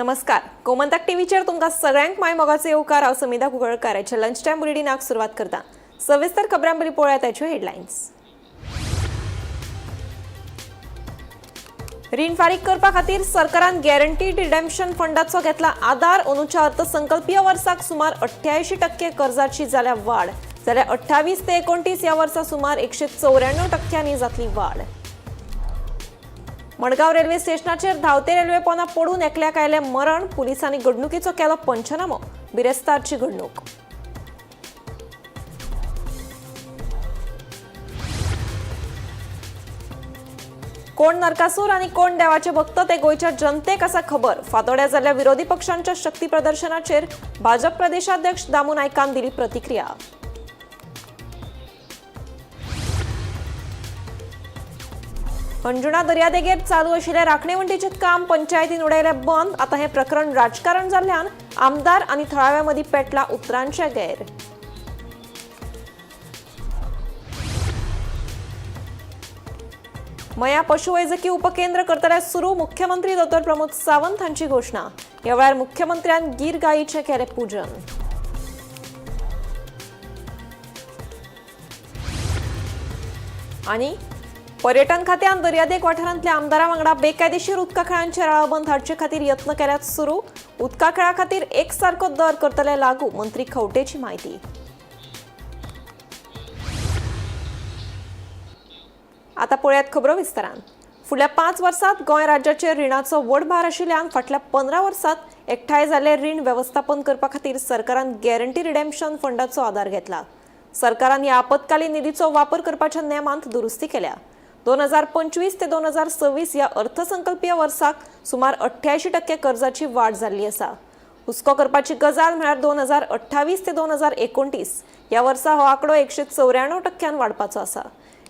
नमस्कार. गोमंतक टीव्हीचेर तुमकां सगळ्यांक माय मोगाचो येवकार. हांव समिता कुंकळकाराच्या लंच टायम बुलेटिनाक सुरवात करता. सविस्तर खबरां पयलीं पळोवया ताच्यो हेडलायन्स. रीण फारीक करपा खातीर सरकारान गॅरंटीड रिडेम्पशन फंडाचो घेतला आदार. अंदूच्या अर्थसंकल्पीय वर्साक सुमार 88% कर्जाची जाल्या वाड. जाल्यार 28 ते 29 ह्या वर्सा सुमार 194% जातली वाड. मडगांव रेल्वे स्टेशनाचेर धांवते रेल्वे पोंदा पडून एकल्याक आयलें मरण. पुलिसांनी घडणुकीचो केलो पंचनामो. बिरेस्तारची घडणूक. कोण नरकासूर आणि कोण देवाचे भक्त ते गोयच्या जनतेक आसा खबर. फांतोड्या जाल्ल्या विरोधी पक्षांच्या शक्ती प्रदर्शनाचेर भाजप प्रदेशाध्यक्ष दामू नायकान दिली प्रतिक्रिया. अंजुणा दर्यादेगेर चालू आशिल्लें राखणेवंटीचें काम पंचायतीन उडयलें बंद. आतां हें प्रकरण राजकारण जाल्ल्यान आमदार आनी थळाव्या मदीं पेटला उतरांचें गैर. मया पशुवैजकी उपकेंद्र करतले सुरू. मुख्यमंत्री डॉ. प्रमोद सावंत हांची घोषणा. ह्या वेळार मुख्यमंत्र्यान गीर गायीचें केलें पूजन. आनी पर्यटन खात्यान दर्यादेग वाठारांतल्या आमदारां वांगडा बेकायदेशीर उदका खेळांचेर आळाबंद हाडचे खातीर यत्न केल्यात सुरू. उदका खेळा खातीर एकसारको दर करतले लागू. मंत्री खंवटेची म्हायती. आता पळयात खबरो विस्तारान. फुडल्या 5 वर्सांत गोंय राज्याचेर रिणाचो व्हड भार आशिल्ल्यान फाटल्या 15 वर्सांत एकठांय जाल्ले रीण वेवस्थापन करपा खातीर सरकारान गॅरंटी रिडेम्पशन फंडाचो आदार घेतला. सरकारान ह्या आपतकालीन निधीचो वापर करपाच्या नेमांत दुरुस्ती केल्या. 2025 ते 2026 ह्या अर्थसंकल्पीय वर्साक सुमार 88% कर्जाची वाड जाल्ली आसा. हुस्को करपाची गजाल म्हळ्यार 2028 ते 2029 ह्या वर्सा हो आंकडो 194% वाडपाचो आसा.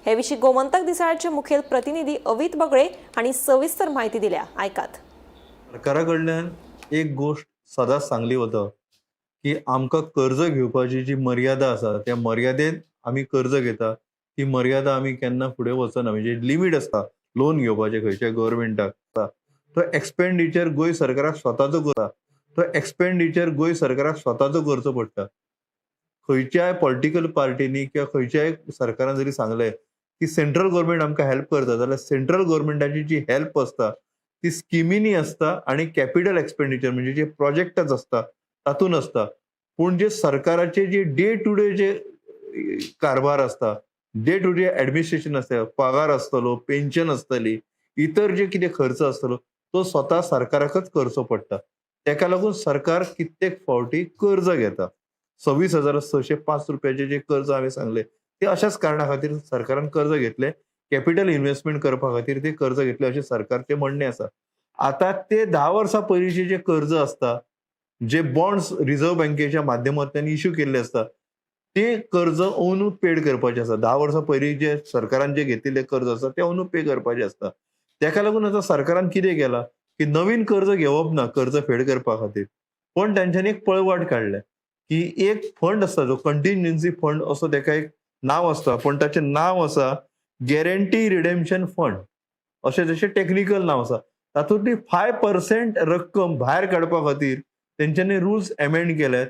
हे विशीं गोमंतक दिसाळ्याचे मुखेल प्रतिनिधी अवित बगळे हांणी सविस्तर म्हायती दिल्या. आयकात. सरकारा कडल्यान एक गोष्ट सदांच सांगली वता की आमकां कर्ज घेवपाची जी मर्यादा आसा त्या मर्यादेत आमी कर्ज घेता. ती मर्यादा आमी केन्ना फुडें वचना. म्हणजे लिमीट आसता लोन घेवपाचें खंयच्या गव्हर्मेंटाक. तो एक्सपेंडिचर गोंय सरकाराक स्वताचो करता. तो एक्सपेंडिचर गोंय सरकाराक स्वताचो करचो पडटा. खंयच्याय पॉलिटिकल पार्टीनी किंवा खंयच्याय सरकारान जरी सांगलें की सेंट्रल गव्हर्मेंट आमकां हेल्प करता जाल्यार सेंट्रल गव्हर्मेंटाची जी हेल्प आसता ती स्किमीनी आसता आणि कॅपिटल एक्सपेंडिचर म्हणजे जे प्रोजेक्टच आसता तातून आसता. पूण जे सरकाराचे जे डे टू डे जे कारभार आसता, डे टू डे ऍडमिनिस्ट्रेशन आसता, पगार आसतलो, पेन्शन आसतली, इतर जे कितें खर्च आसतलो तो स्वता सरकाराकच करचो पडटा. तेका लागून सरकार कित्येक फावटी कर्ज घेता. 26,605 रुपयाचे जे कर्ज हांवें सांगले ते अशाच कारणा खातीर सरकारान कर्ज घेतले. कॅपिटल इन्व्हेस्टमेंट करपा खातीर ते कर्ज घेतले अशें सरकारचे म्हणणे आसा. आता ते 10 वर्सां पयलींचे जे कर्ज आसता, जे बॉन्ड्स रिझर्व्ह बँकेच्या माध्यमांतल्यान इश्यू केल्ले आसता ते कर्ज अंदू पेड करपाचे आसा. 10 वर्सां पयलीं जे सरकारान जे घेतिल्ले कर्ज आसा ते अंदू पे करपाचे आसता. तेका लागून आता सरकारान कितें केला की नवीन कर्ज घेवप ना कर्ज फेड करपा खातीर. पण तांच्यांनी एक पळवाट काडल्या की एक फंड आसता जो कंटिन्जन्सी फंड असो तेका एक नाव आसता. पण ताचें नाव आसा गॅरंटी रिडेम्पशन फंड अशें जशें टेक्निकल नाव आसा. तातूंतली 5% रक्कम भायर काडपा खातीर तेंच्यांनी रुल्स अमेंड केल्यात.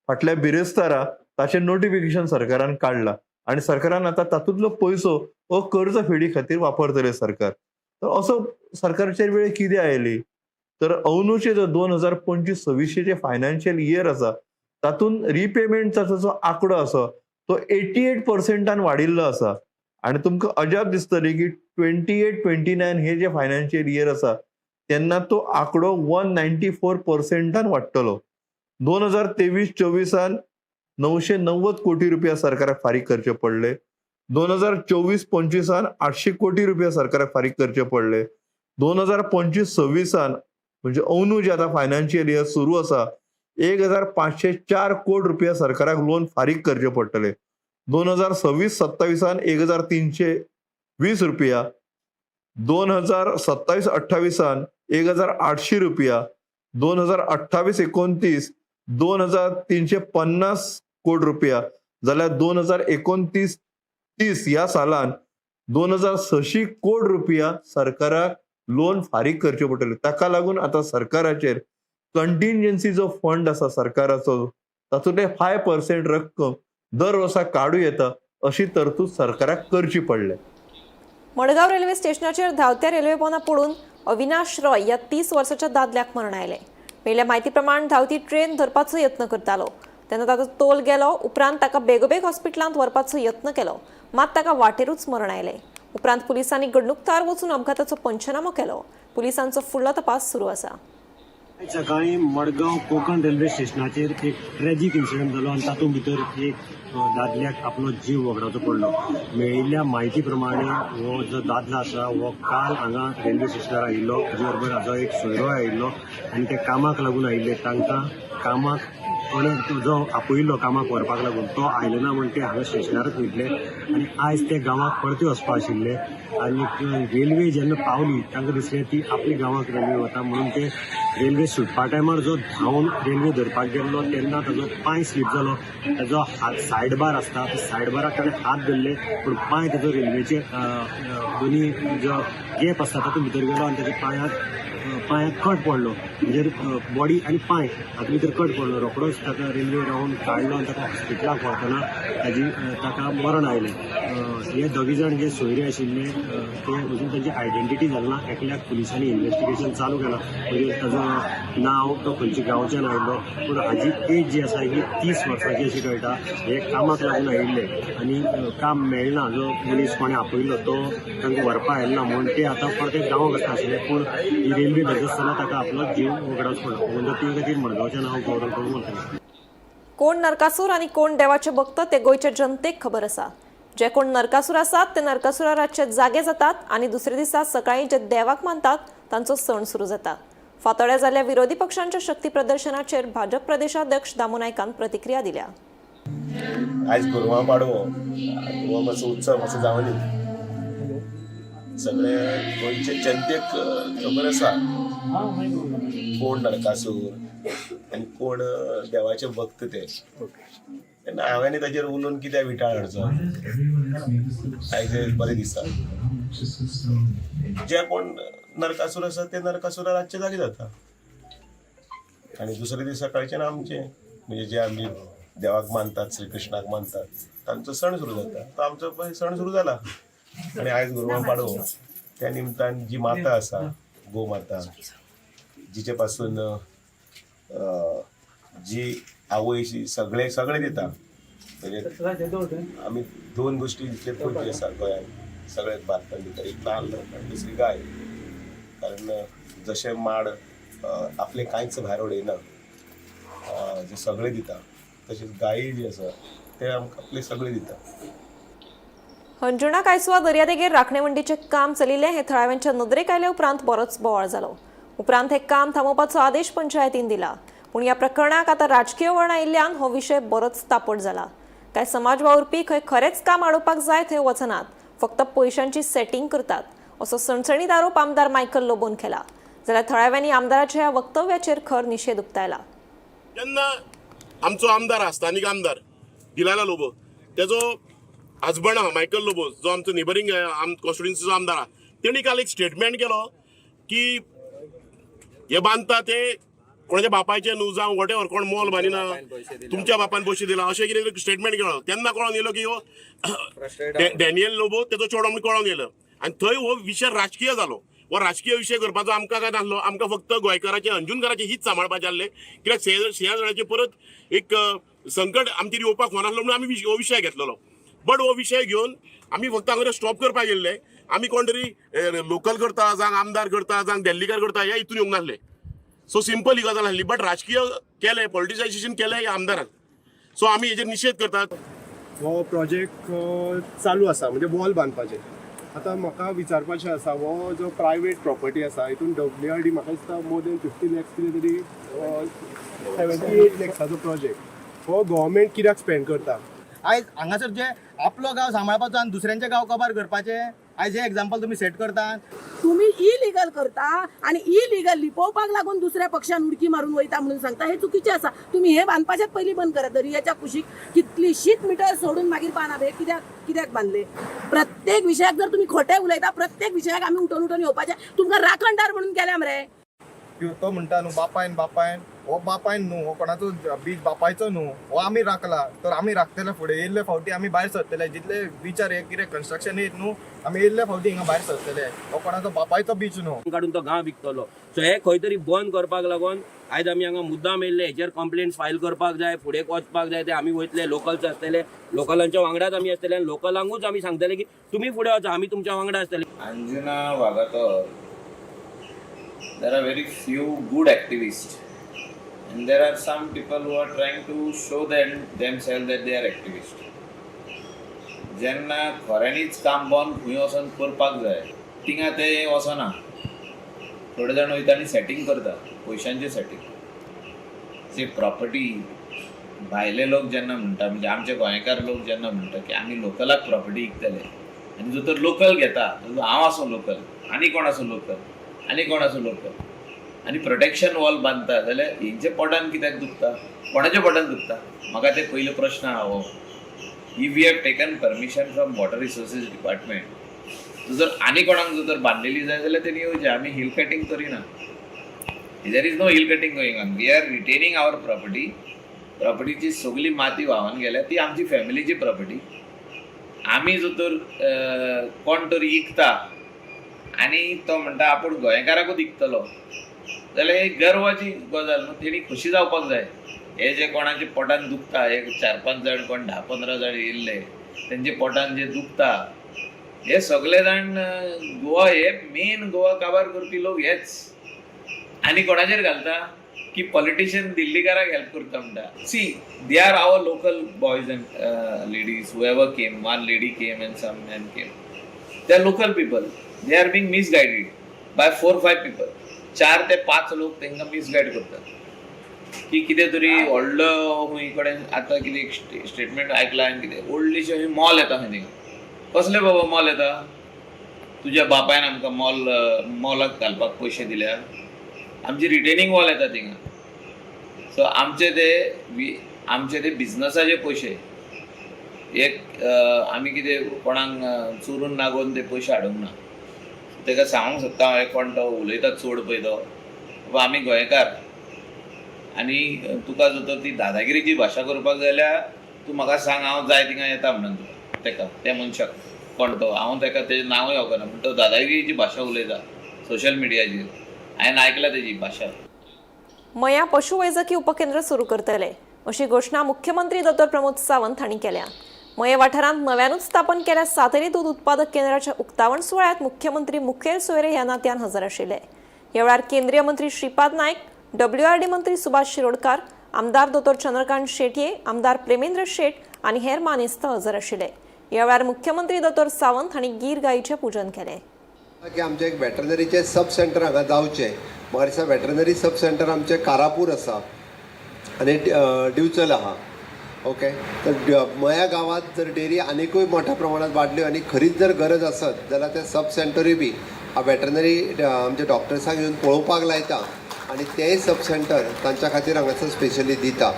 फाटल्या बिरेस्तारा ताचें नोटिफिकेशन सरकारान काडला आणि सरकारान आता तातूंतलो पयसो हो कर्ज फेडी खातीर वापरतले सरकार. तर असो सरकारचे वेळ कितें आयली तर अंदूचे जो 2025-26 जे फायनान्शियल इयर आसा तातूंत रिपेमेंटचो जो आंकडो आसा तो 88% वाडिल्लो आसा. आणि तुमकां अजाप दिसतली की 28-29 हे जे फायनान्शियल इयर आसा तेन्ना तो आंकडो 194% वाडटलो. 2023-24 990 कोटी रुपया सरकाराक फारीक करचे पडले. 2024-25 800 कोटी रुपया सरकाराक फारीक करचे पडले. 2025-26 म्हणजे अंदू जे आता फायनान्शियल इयर सुरू आसा 1,504 कोटी रुपया सरकाराक लोन फारीक करचे पडटले. 2026-27 1,320 रुपया. 2027-28 1,800 रुपया. 2028-29 2,350 कोटी रुपया. जाल्यार 2029-30 ह्या सालान 2,600 कोटी रुपया सरकाराक लोन फारीक करचे पडटले. ताका लागून आता सरकाराचेर कंटिंजन्सी जो फंड आसा सरकाराचो तातूंतले 5% रक्कम दर वर्सा काडूं येता अशी तरतूद सरकाराक करची पडले. मडगाव रेल्वे स्टेशनाचेर धांवत्या रेल्वे पोना पडून अविनाश रॉय या 30 वर्साच्या दादल्याक मरण आयलें. मेळिल्ल्या म्हायती प्रमाण धांवती ट्रेन धरपाचो यत्न करतालो तेन्ना ताचो तोल गेलो. उपरांत ताका बेगोबेग हॉस्पिटलांत व्हरपाचो यत्न केलो, मात ताका वाटेरूच मरण आयलें. उपरांत पुलिसांनी घडणूक थळार वचून अपघाताचो पंचनामो केलो. पुलिसांचो फुडलो तपास सुरू आसा. सकाळी मडगाव कोकण रेल्वे स्टेशनाचेर एक ट्रॅजीक इन्सिडंट जालो आनी तातूंत भितर एक दादल्याक आपलो जीव वगडावचो पडलो. मेळिल्ल्या म्हायती प्रमाणे हो जो दादलो आसा हो काल हांगा रेल्वे स्टेशनार आयिल्लो. ताचे बरोबर हाजो एक सोयरो आयिल्लो आनी ते कामाक लागून आयिल्ले. तांकां कामाक कोणें जो आपयिल्लो कामाक व्हरपाक लागून तो आयलो ना म्हण ते हांगा स्टेशनारूच न्हिदले आनी आयज ते गांवाक परते वचपा आशिल्ले. आनी रेल्वे जेन्ना पावली तांकां दिसलें ती आपल्या गांवाक रेल्वे वता म्हणून ते रेल्वे सुटपा टायमार जो धांवन रेल्वे धरपाक गेल्लो तेन्ना ताजो पांय स्लीप जालो. ताजो हात सायड बार आसता त्या सायड बाराक ताणें हात धरले पूण पांय ताजो रेल्वेचे दोनी जो गॅप आसता तातूंत भितर गेलो आनी ताच्या पांयाक कट पडलो. म्हणजे बॉडी आनी पांय हातूंत भितर कट पडलो. रोखडोच ताका रेल्वे रावन काडलो आनी ताका हॉस्पिटलाक व्हरतना ताका मरण आयलें. हे दोगी जाण जे सोयरे आशिल्ले ते अजून तांची आयडेंटिटी जाली ना. एकल्याक पुलिसांनी इन्व्हेस्टिगेशन चालू केलां. म्हणजे ताजो नांव तो खंयच्या गांवच्यान आयिल्लो पूण हाजी एज जी आसा ही 30 वर्सांची अशी कळटा. हे कामाक लागून आयिल्ले आनी काम मेळना. जो मनीस कोणें आपयल्लो तो तांकां व्हरपा आयलो ना म्हणून ते आतां परते गांवांत वचपा आशिल्ले पूण ही रेल्वे धरता आसतना ताका आपलो जीव वगडावचो पडलो. म्हणजे ते खातीर मडगांवचें नांव गौरव करून म्हणटात. कोण नरकासूर आनी कोण देवाचे भक्त ते गोंयच्या जनतेक खबर आसा. जे कोण नरकासूर आसात ते नरकासुरा रातचे जागे जातात आनी दुसऱ्या दिसा सकाळी जे देवाक मानतात तांचो सण सुरू जाता. फातोड्या जाल्ल्या विरोधी पक्षांच्या शक्ती प्रदर्शनाचेर भाजप प्रदेशाध्यक्ष दामू नायकान प्रतिक्रिया दिल्या. आयज गोरवां पाडवो हो मातसो उत्सव मातसो जावनी. सगळे गोंयचे जनतेक खबर आसा कोण नरकासूर आनी कोण देवाचे भक्त ते. तेन्ना हांवें ताचेर उलोवन कित्याक विटाळ हाडचो. आयज बरें दिसता. जे कोण नरकासूर आसा ते नरकासुरा रातचे जागे जाता आनी दुसरे दीस सकाळच्यान आमचे म्हणजे जे आमी देवाक मानतात श्री कृष्णाक मानतात तांचो सण सुरू जाता. तो आमचो पळय सण सुरू जाला. आनी आयज गोरवां पाडवो त्या निमतान जी माता आसा गोमाता जिचे पासून जी आवयशी सगळे दिता. म्हणजे आमी 2 गोश्टी जितले पयली आसा गोंयांत सगळ्यात भारतांत भितर एक नाल्ल आनी दुसरी गाय. कारण जशे माड आपले कांयच भायर उडयना जे सगळे दिता तशेंच गायी जी आसा ते आमकां आपले सगळे दिता. अंजुणा कांयसुवा दर्यादेगेर राखणेवंडीचें काम चलिल्लें हे थळाव्यांच्या नदरेक आयले उपरांत बरोच बोवाळ जालो. उपरांत हे काम थांबोवपाचो आदेश पंचायतीन दिला. पूण ह्या प्रकरणाक आतां राजकीय वळण आयिल्ल्यान हो विशय बरोच तापट जाला. कांय समाज वावुरपी खंय खरेंच काम आडोवपाक जाय थंय वचनात, फक्त पयशांची सेटिंग करतात असो सणसणीत आरोप आमदार मायकल लोबोन केला. जाल्यार थळाव्यांनी आमदाराच्या ह्या वक्तव्याचेर खर निशेध उक्तायला. जेन्ना आमचो आमदार स्थानीक आमदार दिलाला लोबो तेजो हजबंड आहा मायकल लोबो जो आमचो नेबरिंग कॉन्स्टिट्युएन्सीचो आमदार आहा तेणी काल एक स्टेटमेंट केलो की हे बांदता ते कोणाच्या बापायचे न्हू जावं वॉटेवर कोण मोल बांदिना तुमच्या बापान पयशे दिला अशें कितें स्टेटमेंट केलो. तेन्ना कळोन येयलो की हो डॅनियल लोबो तेजो चेडो म्हणून कळोन येयलो आनी थंय हो विशय राजकीय जालो. हो राजकीय विशय करपाचो आमकां काय नासलो. आमकां फक्त गोंयकाराचे अंजुणकाराचे हीच सांबाळपाचे आसले. कित्याक सिंहजणाचे परत एक संकट आमचेर येवपाक नासलो म्हणून आमी हो विशय घेतलेलो. बट हो विशय घेवन आमी फक्त हांगा स्टॉप करपाक गेल्ले. आमी कोण तरी लोकल करता जावं आमदार करता जावं दिल्लीकार करता ह्या हितून येवंक नासले. सो सिंपल ही गजाल आसली. बट राजकीय केलें पॉलिटिसायझेशन केलें ह्या आमदारान. सो आमी हेजेर निशेध करतात. हो प्रोजेक्ट चालू आसा म्हणजे वॉल बांदपाचें. आतां म्हाका विचारपाचें आसा हो जो प्रायवेट प्रॉपर्टी आसा हितून WRD म्हाका दिसता मोर देन 50 lakhs कितें तरी 78 lakhsचो प्रोजेक्ट हो गव्हर्मेंट कित्याक स्पेंड करता. आयज हांगासर जे आपलो गांव सांबाळपाचो आनी दुसऱ्यांचे गांव कबार करपाचे आयज हे एग्जाम्पल तुमी सेट करतात. तुम्ही इलिगल करता आणि इलिगल लिपोवपाक लागून दुसऱ्या पक्षान उडकी मारून वयता म्हणून सांगता हे चुकीचे आसा. तुम्ही हे बांदपाचेच पयलीं बंद करा. दर्याच्या कुशीक कितलीशीच मिटर सोडून मागीर बांदप हे कित्याक बांदले. प्रत्येक विशयाक जर तुम्ही खोटे उलयता प्रत्येक विशयाक आमी उठून येवपाचे. तुमकां राखणदार म्हणून केल्या मरे. की तो म्हणटा न्हू बापायन हो बापायन न्हू हो कोणाचो बीच बापायचो न्हू हो आमी राखला तर आमी राखतले फुडें येयल्ले फावटी आमी भायर सरतले जितले बिचार हे कितें कन्स्ट्रक्शन येत न्हू आमी येयल्ले फावटी हिंगा भायर सरतले हो कोणाचो बापायचो बीच न्हू काढून तो गांव विकतलो सो हे खंय तरी बंद करपाक लागून आयज आमी हांगा मुद्दाम येयल्ले हेचेर कंप्लेंट फायल करपाक जाय फुडें वचपाक जाय ते आमी वयतले लोकल्स आसतले लोकलांच्या वांगडाच आमी आसतले आनी लोकलांकूच आमी सांगतले की तुमी फुडें वचा आमी तुमच्या वांगडा आसतले. Anjuna Vagator, there are very few good activists, and there are some people who are trying to show themselves that they are activists. जेन्ना खऱ्यांनीच काम बंद खंय वचून करपाक जाय थिंगा ते वचना. थोडे जाण वयता आनी सेटींग करता पयशांचें सेटींग. जे प्रॉपर्टी भायले लोक जेन्ना म्हणटा म्हणजे आमचे गोंयकार लोक जेन्ना म्हणटा की आमी लोकलाक प्रॉपर्टी विकतले आनी जो तर लोकल घेता हांव आसूं लोकल आनी कोण आसूं लोकल आनी कोण आसूं लोकल आनी प्रोटेक्शन वॉल बांदता जाल्यार हेंचे पोटान कित्याक दुखता कोणाच्या पोटान दुखता. म्हाका ते पयलो प्रश्न आहा हो. If we have taken permission from water resources department जर आनी कोणाक जर बांदलेली जाय जाल्यार तेणी येवचें. आमी हिल कटींग करिना. There is no hill cutting going on. We are retaining our property. प्रॉपर्टीची सगळी माती व्हांवन गेल्या ती आमची फॅमिलीची प्रॉपर्टी. आमी जो तर कोण तरी विकता आनी तो म्हणटा आपूण गोंयकाराकूच विकतलो जाल्यार एक गर्वाची गजाल न्हू. तेणी खुशी जावपाक जाय. हे जे कोणाचे पोटान दुखता एक 4-5 जाण कोण 10-15 जाण येयल्ले तेंचे पोटान जे दुखता हे सगळे जाण गोवा हे मेन गोवा काबार करपी लोक हेच आनी कोणाचेर घालता की पॉलिटिशियन दिल्लीकाराक हेल्प करता म्हणटा. See they are our local boys and ladies whoever came. One lady came and some men came. They are local people. They are being misguided by 4-5 people. 4 ते 5 लोक तांकां मिसगायड करतात की कितें तरी व्हडलो खंय कडेन आतां कितें स्टेटमेंट आयकला आनी कितें व्हडलीशी मॉल येता खंय थिंगा. कसले बाबा मॉल येता. तुज्या बापायन आमकां मॉलाक घालपाक पयशे दिल्या. आमची रिटेनिंग वॉल येता थिंगा. सो आमचे ते बिजनसाचे पयशे एक आमी कितें कोणाक चोरून नागोवन ते पयशे हाडूंक ना. ताका सांगूंक सोदता हांव कोण तो उलयता चड पळय तो बाबा आमी गोंयकार आनी तुका जर तर ती दादागिरीची भाशा करपाक जाल्यार तूं म्हाका सांग हांव जाय थिंगा येता म्हणून ताका त्या मनशाक कोण तो हांव ताका तेजें नांवूय येवना पूण तो दादागिरीची भाशा उलयता सोशल मिडियाचेर. हांवें आयकला तेजी भाशा. मया पशुवैजकी उपकेंद्र सुरू करतले अशी घोषणा मुख्यमंत्री डॉ. प्रमोद सावंत हांणी केल्या. मये वाठारांत नव्यानूच स्थापन केल्या सातेरी दूध उत्पादक केंद्राच्या उक्तावण सुवाळ्यात मुख्यमंत्री मुखेल सोयरे ह्या नात्यान हजर आशिल्ले. ह्या वेळार केंद्रीय मंत्री श्रीपाद नायक, WRD मंत्री सुभाष शिरोडकार, आमदार डॉ. चंद्रकांत शेटये, आमदार प्रेमेंद्र शेट आनी हेर मानेस्त हजर आशिल्ले. ह्या वेळार मुख्यमंत्री डॉ. सावंत हांणी गीर गायीचें पूजन केलें. की आमचे एक वेटरनरीचे सब सेंटर हांगा जावचें. म्हाका दिसता वेटरनरी सब सेंटर आमचे कारापूर आसा आनी दिवचल आहा. ओके तर मया गांवांत जर डेरी आनिकूय मोठ्या प्रमाणात वाडल्यो आनी खरीच जर गरज आसत जाल्यार ते सब सेंटरूय बी वेटरनरी आमचे डॉक्टर्सांक येवन पळोवपाक लायता आनी तेय सब सेंटर तांच्या खातीर हांगासर स्पेशली दिता.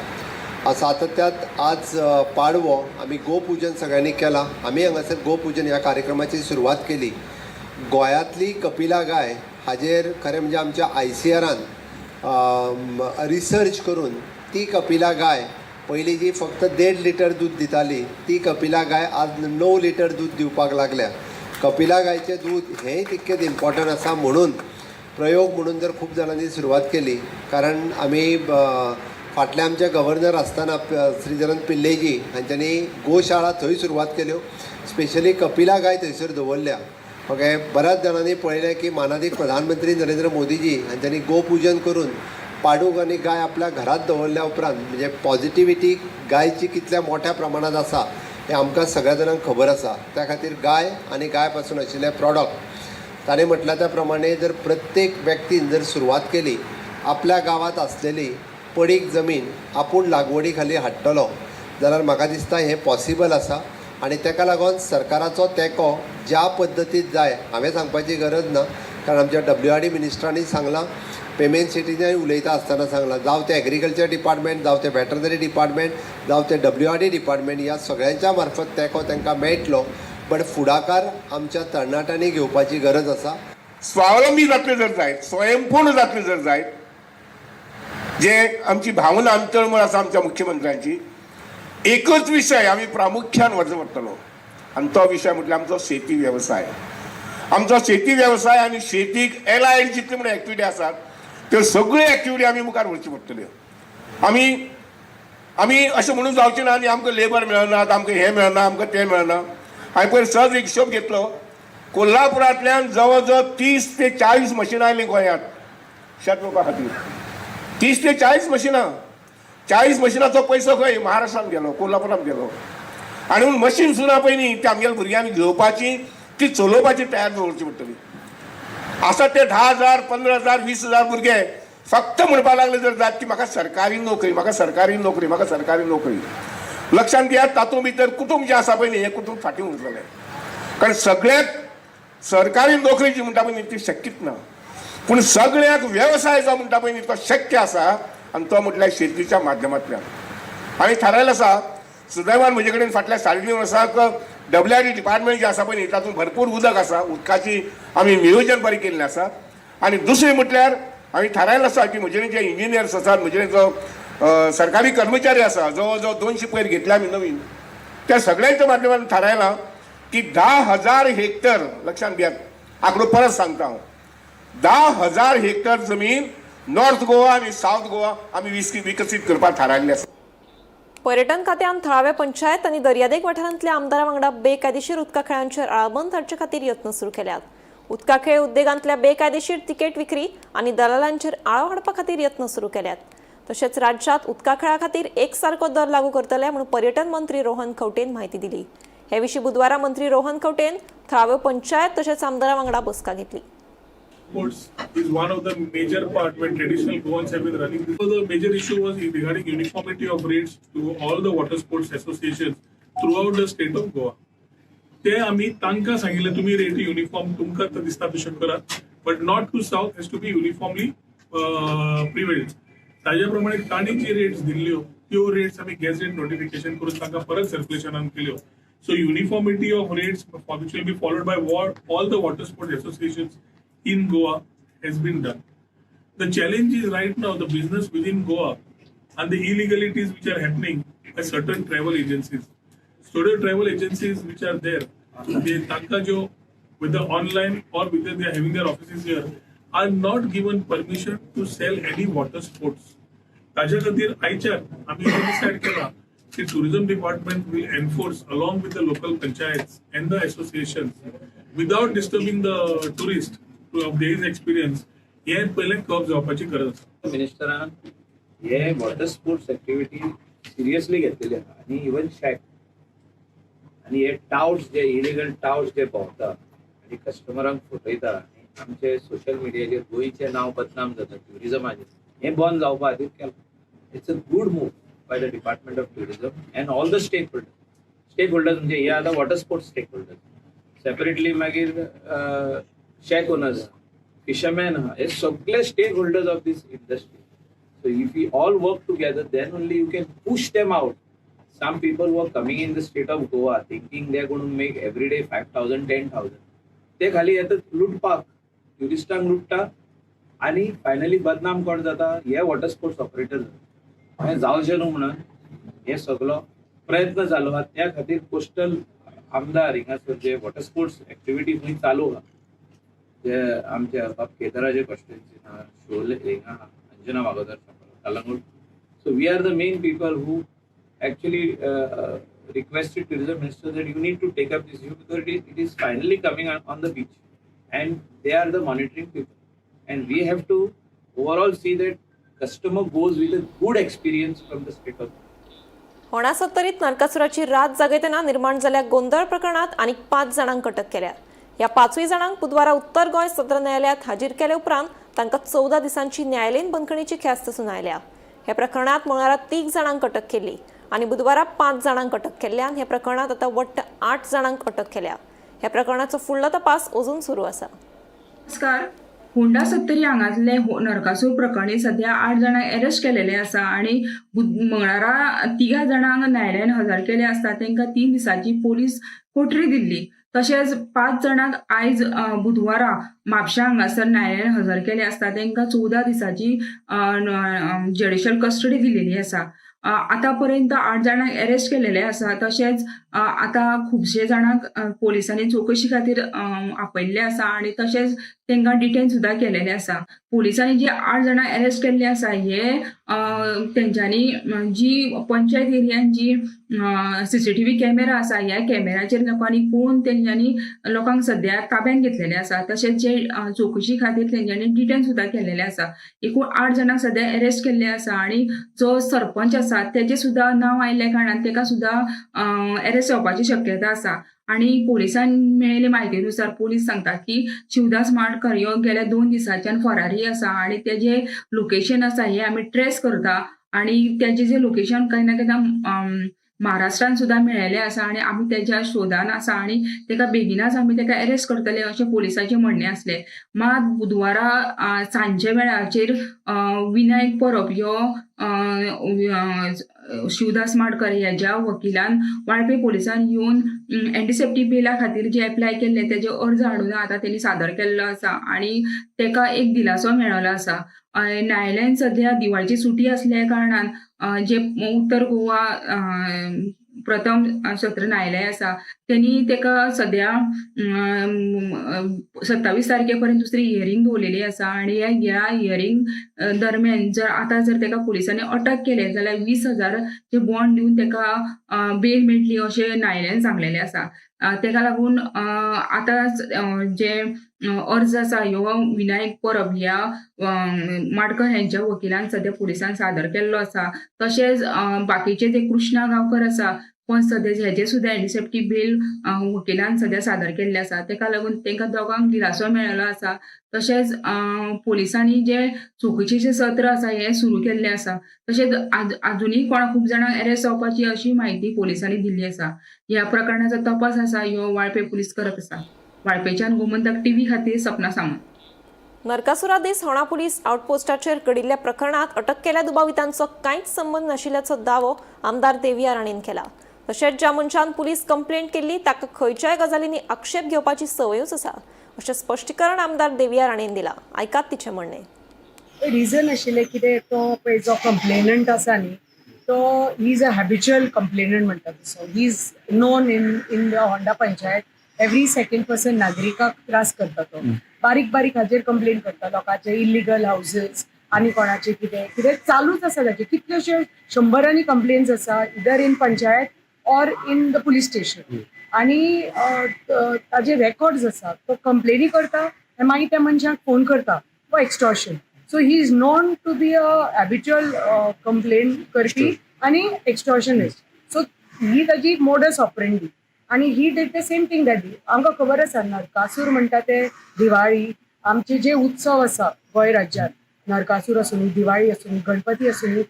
सातत्यात आज पाडवो आमी गोपुजन सगळ्यांनी केलां. आमी हांगासर गोपुजन ह्या कार्यक्रमाची सुरवात केली. गोंयांतली कपिला गाय हाजेर खरें म्हणजे आमच्या ICRान रिसर्च करून ती कपिला गाय पयलीं जी फक्त 1.5 लिटर दूध दिताली ती कपिला गाय आज 9 लिटर दूध दिवपाक लागल्या. कपिला गायचें दूध हेंय तितकेंच इम्पॉर्टंट आसा म्हणून प्रयोग म्हणून जर खूब जाणांनी सुरवात केली. कारण आमी फाटले आमचे गव्हर्नर आसतना श्रीधरन पिल्लेजी हांच्यांनी गोशाळा थंय सुरवात केल्यो. स्पेशली कपिला गाय थंयसर दवरल्या. ओके बऱ्याच जाणांनी पळयलें की माननीय प्रधानमंत्री नरेंद्र मोदीजी हांच्यांनी गोपुजन करून पाडूक आनी गाय आपल्या घरात दवरल्या उपरांत म्हणजे पॉझिटिव्हिटी गायची कितल्या मोठ्या प्रमाणात आसा हें आमकां सगळ्या जाणांक खबर आसा. त्या खातीर गाय आनी गाय पासून आशिल्ले प्रॉडक्ट ताणें म्हटल्या त्या प्रमाणे जर प्रत्येक व्यक्तीन जर सुरवात केली आपल्या गांवांत आसलेली पडीक जमीन आपूण लागवडी खाली हाडटलो जाल्यार म्हाका दिसता हें पॉसिबल आसा. आनी ताका लागून सरकाराचो तेंको ज्या पद्दतीन जाय हांवें सांगपाची गरज ना कारण आमच्या WRD मिनिस्टरांनी सांगलां. पेमेंट सिटीजन उलयता आसतना सांगलां जावं ते एग्रीकल्चर डिपार्टमेंट जावं ते वेटरनरी डिपार्टमेंट जावं ते WRD डिपार्टमेंट ह्या सगळ्यांच्या मार्फत तेंको तांकां मेळटलो. बट फुडाकार आमच्या तरणाट्यांनी घेवपाची गरज आसा. स्वावलंबी जातले जर जायत, स्वयंपूर्ण जातले जर जायत, जे आमची भावना अंतर्मन आसा आमच्या मुख्यमंत्र्यांची, एकच विषय आम्ही प्रामुख्यान व्हरचो पडटलो आणि तो विषय म्हटल्यार आमचो शेती व्यवसाय. आमचो शेती व्यवसाय आणि शेतीक एलायड जितले म्हणून एक्टिविटी आसात त्यो सगळ्यो एक्टिविटी आमी मुखार व्हरच्यो पडटल्यो. आमी अशें म्हणून जावचें ना आनी आमकां लेबर मेळनात, आमकां हें मेळना, आमकां तें मेळना. हांवें पयर सहज एक हिशोब घेतलो. कोल्हापुरांतल्यान जवळ जवळ 30 ते 40 मशीनां आयलीं गोंयांत शेत रोवपा खातीर. 30 ते 40 मशीनां. 40 मशीनाचो पयसो खंय? महाराष्ट्रांत गेलो, कोल्हापुरांत गेलो. आनी म्हूण मशीन सुद्दां पयलीं ती आमगेल्या भुरग्यांनी घेवपाची, ती चलोवपाची तयार दवरची पडटली. आसा ते 10,000, 15,000, 20,000 भुरगे फक्त म्हणपाक लागले जर जात की म्हाका सरकारी नोकरी, म्हाका सरकारी नोकरी, म्हाका सरकारी नोकरी. लक्षांत घेयात, तातूंत भितर कुटुंब जें आसा पळय न्ही, हें कुटुंब फाटीं उरतलें. कारण सगळ्याक सरकारी नोकरी जी म्हणटा पळय न्ही ती शक्यच ना. पूण सगळ्याक व्यवसाय जो म्हणटा पळय न्ही तो शक्य आसा आनी तो म्हटल्यार शेतीच्या माध्यमांतल्यान. हांवें थारायलें आसा, सुदैवान म्हजे कडेन फाटल्या 2.5 वर्साक WRD डिपार्टमेंट जे आसा पळय न्ही तातूंत भरपूर उदक आसा. उदकाची आमी नियोजन बरें केल्लें आसा. आनी दुसरें म्हटल्यार हांवें थारायलें आसा की म्हजे जे इंजिनियर्स आसात, म्हजे जो सरकारी कर्मचारी आसा, जवळ जवळ 200 पयर घेतल्या आमी नवीन, त्या सगळ्यांच्या माध्यमांतल्यान थारायलां की 10,000 हेक्टर, लक्षांत घेयात, आंकडो परत सांगता हांव, 10,000 हेक्टर जमीन नॉर्थ गोवा आणि साऊथ गोवा आमी विकसीत करपाक थारायल्ले आसा. पर्यटन खात्यान थळाव्या पंचायत आनी दर्यादेग वाठारांतल्या आमदारां वांगडा बेकायदेशीर उदका खेळांचेर आळाबंद हाडचे खातीर यत्न सुरू केल्यात. उदका खेळ उद्देगांतल्या बेकायदेशीर तिकेट विक्री आनी दलालांचेर आळो हाडपा खातीर यत्न सुरू केल्यात. तशेंच राज्यांत उदका खेळा खातीर एकसारको दर लागू करतले म्हणून पर्यटन मंत्री रोहन खंवटेन म्हायती दिली. हे विशीं बुधवारा मंत्री रोहन खंवटेन थळाव्यो पंचायत तशेंच आमदारां वांगडा बसका घेतली. Sports is one of the major part when traditional Goans have been running. So the major issue was regarding uniformity of rates to all the water sports associations throughout the state of Goa. ते आम्ही तांकां सांगिल्लें तुम्ही रेटी uniform तुमकां दिसता तशें करात, but north to south has to be uniformly prevailed. ताज्या प्रमाणे तांणी जी रेट्स दिल्ल्यो त्यो रेट्स आमी गॅझेट नोटिफिकेशन करून तांकां परत सर्क्युलेशनान केल्यो. So uniformity of rates which will be followed by all the water sports associations in Goa has been done. The challenge is right now the business within Goa and the illegalities which are happening by certain travel agencies. Certain travel agencies which are there, they tanka jo whether online or whether they are having their offices here are not given permission to sell any water sports. ताज्या खातीर आयच्यार आमी decide केला की tourism department will enforce along with the local panchayats and the associations without disturbing the tourist of their experience. हे पहिले कर्ब जावपाची गरज आसा. मिनिस्टरान हे वॉटर स्पोर्ट्स एक्टिविटी सिरियसली घेतलेली आहा आनी इवन शॅक आनी हे टाउट्स जे इलिगल टाउट्स जे भोंवता आनी कस्टमरांक फटयता आनी आमचे सोशल मिडियाचेर गोंयचें नांव बदनाम जाता ट्युरिजमाचेर, हें बंद जावपा खातीर केलां. It's a good move by the department of tourism and all the stakeholders म्हणजे हे आतां water sports stakeholders, separately मागीर शेक ओनर्स, फिशरमॅन आहा, हे सगळे stakeholders of this industry. So if we all work together, then only you can push them out. Some people who are coming in the state of Goa thinking they are going to make every day 5,000, 10,000. ते खाली येतात लुटपाक, ट्युरिस्टांक लुटता आणि finally बदनाम कोण जाता? हे water sports operator. हें जावचें न्हू म्हणून हे सगळो प्रयत्न चालू आहा. त्या खातीर कोस्टल आमदार हिंगासर जे वॉटर स्पोर्ट्स एक्टिविटी खंय चालू आहा, जे आमच्या केदाराचे कॉन्स्टिट्युएन्सीन आहा, शोले हिंगा आहा, Anjana वागोदर, Kalangut. So we are the main people who actually requested tourism minister that you need to take up this issue because it is finally coming on the beach and they are the monitoring people and we have to overall see that customer goes with a good experience from the state of. होणासत्तरीत नरकासुराची रात जागयतना निर्माण जाल्ल्या गोंधळ प्रकरणात आनीक 5 जाणांक अटक केल्या. ह्या 5 जाणांक बुधवारा उत्तर गोंय सत्र न्यायालयात हाजीर केले उपरांत तांकां 14 दिसांची न्यायालयीन बंदखणीची ख्यास्त सुनायल्या. ह्या प्रकरणात मंगळारा 3 जाणांक अटक केली आनी बुधवारा 5 जाणांक अटक केल्ल्यान ह्या प्रकरणात आतां वट्ट 8 जाणांक अटक केल्या. ह्या प्रकरणाचो फुडलो तपास अजून सुरू आसा. नमस्कार, होंडा सत्तरी हांगातले नरकासूर प्रकरणी सध्या 8 जाणांक अरेस्ट केलेले आसा आणि मंगळारा 3 जाणांक न्यायालयान हजर केले आसता तांकां 3 दिसांची पोलीस कोठडी दिल्ली. तशेंच 5 जाणांक आयज बुधवारा म्हापशा हांगासर न्यायालयान हजर केले आसता तांकां 14 दिसांची ज्युडिशियल कस्टडी दिलेली आसा. आतां पर्यंत 8 जाणांक अरेस्ट केलेले आसा. तशेंच आतां खुबशे जाणांक पोलिसांनी चवकशी खातीर आपयल्ले आसा आणि तशेंच तांकां डिटेन सुद्दां केलेले आसा. पोलिसांनी जी 8 जाणांक अरेस्ट केल्ले आसा हे तेंच्यांनी जी पंचायत एरियान जी CCTV कॅमेरा आसा ह्या कॅमेराचेर लोकांनी पळोवन तेंच्यांनी लोकांक सध्या ताब्यात घेतलेले आसा. तशेंच जे चवकशी खातीर तेंच्यांनी डिटेन सुद्दां केलेले आसा. एकूण 8 जाणांक सध्या अरेस्ट केल्ले आसा आणि जो सरपंच आसा तेजे सुद्दां नांव आयिल्ल्या कारणान तेका सुद्दां अरेस्ट जावपाची शक्यता आसा. आणि पोलिसांनी मेळिल्ले म्हायतीनुसार पोलीस सांगतात की शिवदास माडकर ह्यो गेल्या 2 दिसांच्यान फरारी आसा आणि तेजे लोकेशन आसा हे आमी ट्रेस करता आणि तेजे जे लोकेशन केन्ना केन्ना महाराष्ट्रान सुद्दां मेळिल्ले आसा आणि आमी तेज्या शोधान आसा आणि तेका बेगीनच आमी तेका अरेस्ट करतले अशें पोलिसांचे म्हणणे आसले. मात बुधवारा सांजे वेळाचेर विनायक परब ह्यो शिवदास माडकर ह्याच्या वकिलान वाळपे पोलिसान येवन एंटीसेप्टिक बेला खातीर जे एप्लाय केल्ले तेजे अर्ज हाडून आतां तेणी सादर केल्लो आसा आणि तेका एक दिलासो मेळ्ळो आसा. न्यायालयान सध्या दिवाळीची सुटी असल्या कारणान जे उत्तर गोवा प्रथम सत्र न्यायालय आसा त्यांनी तेका सध्या 27 तारखेपर्यंत दुसरी हियरिंग दवरलेली आसा आणि ह्या हियरिंग दरम्यान जर तेका पोलिसांनी अटक केले जाल्यार 20,000 जे बॉन्ड दिवन तेका बेल मेळटली अशें न्यायालयान सांगलेले आसा. तेका लागून आतां जे अर्ज आसा ह्यो विनायक परब ह्या माडकर यांच्या वकिलान सध्या पोलिसांक सादर केल्लो आसा. तशेंच बाकीचे जे कृष्णा गांवकर आसा पण सध्या हेजे सुद्दां एंटीसेप्टिक बेल वकिलान सध्या सादर केल्ले आसा. तेका लागून तांकां दोगांक दिलासो मेळ्ळो आसा. तशेंच पोलिसांनी जे चवकशेचे सत्र आसा हे सुरू केल्ले आसा. तशेंच अजुनूय खूब जाणांक अरेस्ट जावपाची अशी माहिती पोलिसांनी दिल्ली आसा. ह्या प्रकरणाचो तपास आसा ह्यो वाळपे पुलीस करत आसा. वाळपेच्यान गोमंतक TV खातीर सपना सावंत. नरकासुरादेस होणा पुलीस आउटपोस्टाचेर घडिल्ल्या प्रकरणात अटक केल्या दुबावितांचो कांयच संबंध नाशिल्ल्याचो दावो आमदार देविया राणेन केला. तशेंच ज्या मनशान पुलीस कंप्लेंट केल्ली ताका खंयच्याय गजालींनी आक्षेप घेवपाची संवयूच आसा अशें स्पश्टीकरण आमदार देविया राणेन दिलां. आयकात तिचें म्हणणें. रिजन आशिल्लें कितें तो पळय जो कंप्लेनंट आसा न्ही तो he is a habitual complainant म्हणटा तसो. ही is known in the Honda panchayat. Every second person नागरिकाक त्रास करता तो. बारीक बारीक हाजेर कंप्लेन करता लोकांचे इलिगल हाऊसेस आनी कोणाचे कितें कितें चालूच आसा ताचे. कितलेशे 100 कंप्लेन्स आसा either in panchayat or in the police station. आणि ताजे रेकॉर्ड्स आसा. तो कंप्लेनी करता आनी मागीर त्या मनशाक फोन करता for extortion. So he is known to be a habitual complain करपी आनी एक्स्टॉर्शनिस्ट. सो ही ताजी मोडस ऑपरेंडी. आणि he did the same thing that. आमकां खबर आसा नरकासूर म्हणटा ते दिवाळी आमचे जे उत्सव आसा गोंय राज्यांत नरकासूर आसूं दिवाळी आसूं गणपती आसूं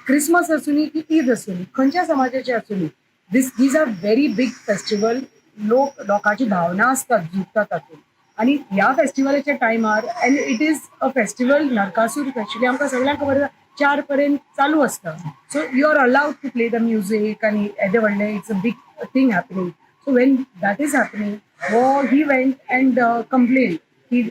क्रिसमस आसूं की ईद आसूं खंयच्या समाजाचे आसूं these are very big festival. लोकांची भावना आसतात जुळटात तातूंत. आणि ह्या फेस्टिवलाच्या टायमार and it is a festival Narkasur actually आमकां सगळ्यांक खबर आसा 4 पर्यंत चालू आसता. So you are allowed to play the music आनी येदे व्हडले it's a big thing happening. So when that is happening, he went and complained की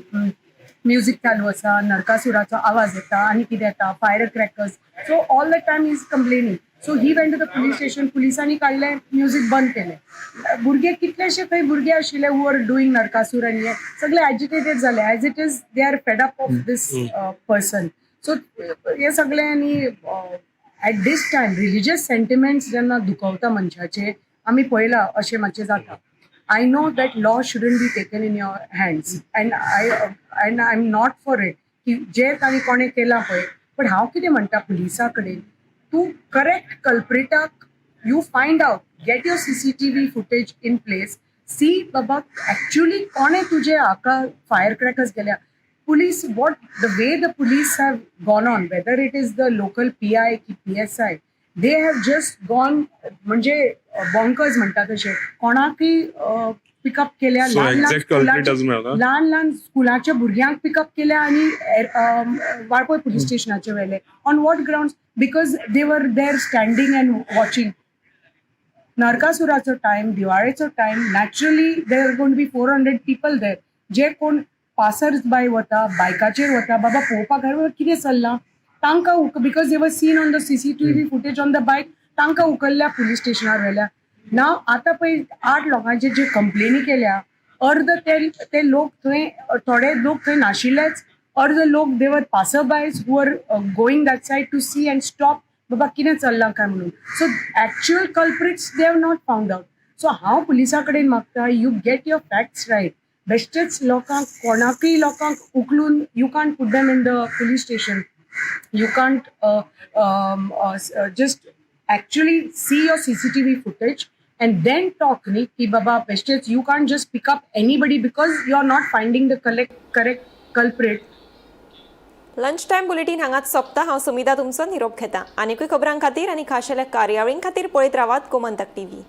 म्युझिक चालू आसा नरकासुराचो आवाज येता आनी कितें येता fire crackers. So all the time he is complaining. So he went to the police station. पुलिसांनी काडलें म्युझिक बंद केलें. भुरगे कितलेशे खंय भुरगे आशिल्ले हू आर डुईंग नरकासूर आनी हे सगळे एजिटेटेड जाले as it is they are fed up of this person. So हे सगळ्यांनी at this time religious sentiments जेन्ना दुखवता मनशाचे आमी पळयलां अशें मातशें जाता. I know that law shouldn't be taken in your hands and I am not for it की जे तांणी कोणें केलां पळय. पण हांव कितें म्हणटा पुलिसा कडेन तूं करेक्ट कल्प्रिटाक you find out get your CCTV footage in place. See बाबा एक्चुअली कोणें तुजे हाका फायर क्रॅकर्स केल्या. police, what the way the police have gone on, whether it is the local PI ki PSI, they have just gone म्हणजे bonkers म्हणतात तसे कोणाकय pickup केल्या ल्हान ल्हान स्कुलाच्या भुरग्यांक पिकअप केल्या आणि वाळपय पुलीस स्टेशनाचे व्हेले on what ground because they were there standing and watching. नरकासुराचो टाइम, दिवाळेचो time, naturally there are going to be 400 people there. जे कोण पासर्स बाय वता, बायकाचेर वता, बाबा पळोवपाक कितें चल्लां तांकां because they were seen on the CCTV footage on the बायक तांकां उखल्ल्या पुलीस स्टेशनार व्हेल्या. नाव आता पळय 8 लोकांचे जे कंप्लेनी केल्या अर्ध ते लोक थंय थोडे लोक थंय नाशिल्लेच, अर्ध लोक they were passersby who are going that side to see and stop बाबा कितें चल्लां काय म्हणून. So actual culprits they have not found out. So हांव पुलिसा कडेन मागता you get your facts right. बेश्टेच लोकांक कोणाकय लोकांक उखलून you can't put them in the police station. You can't just actually see your CCTV footage and then talk ki baba bestes. You can't just pick up anybody because you are not finding the correct culprit. Lunch time bulletin हांगाच सोंपता. हांव सुमिता तुमचो निरोप घेता. आनीकूय खबरां खातीर आनी खाशेल्या कार्यावळीं खातीर पळयत रावात गोमंतक TV.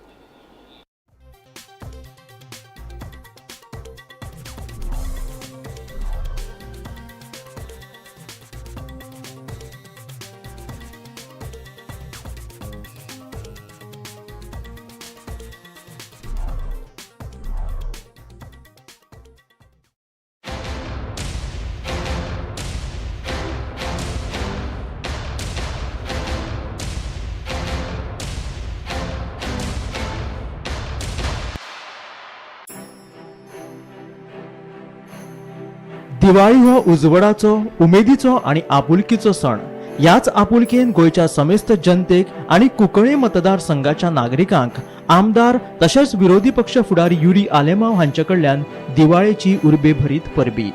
दिवाळी हो उजवडाचो, उमेदीचो आणि आपुलकीचो सण. याच आपुलकेन गोयच्या समेस्त जनतेक आणि कुंकळे मतदारसंघाच्या नागरिकांक आमदार तशेंच विरोधी पक्ष फुडारी युरी आलेमांव हांचे कडल्यान दिवाळेची उर्बेभरीत परबी.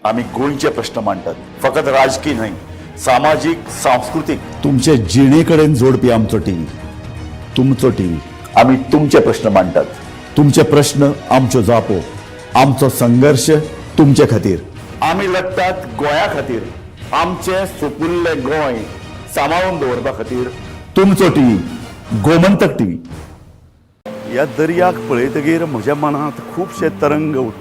आम्ही गोंयचे प्रश्न मांडटात, फकत राजकीय न्हय, सामाजीक सांस्कृतिक. तुमचे जिणेकडेन जोडपी आमचो टीव्ही, तुमचो टीव्ही. आम्ही तुमचे प्रश्न मांडटात, तुमचे प्रश्न आमच्यो जापो, आमचो संघर्ष तुमचे खातीर. आमी लढटात गोंया खातीर, आमचे सोपुल्ले गोंय सांबाळून दवरपा खातीर. तुमचो टीव्ही, गोमंतक टीव्ही. ह्या दर्याक पळयतकीर म्हज्या मनांत खुबशे तरंग उठ्ठात.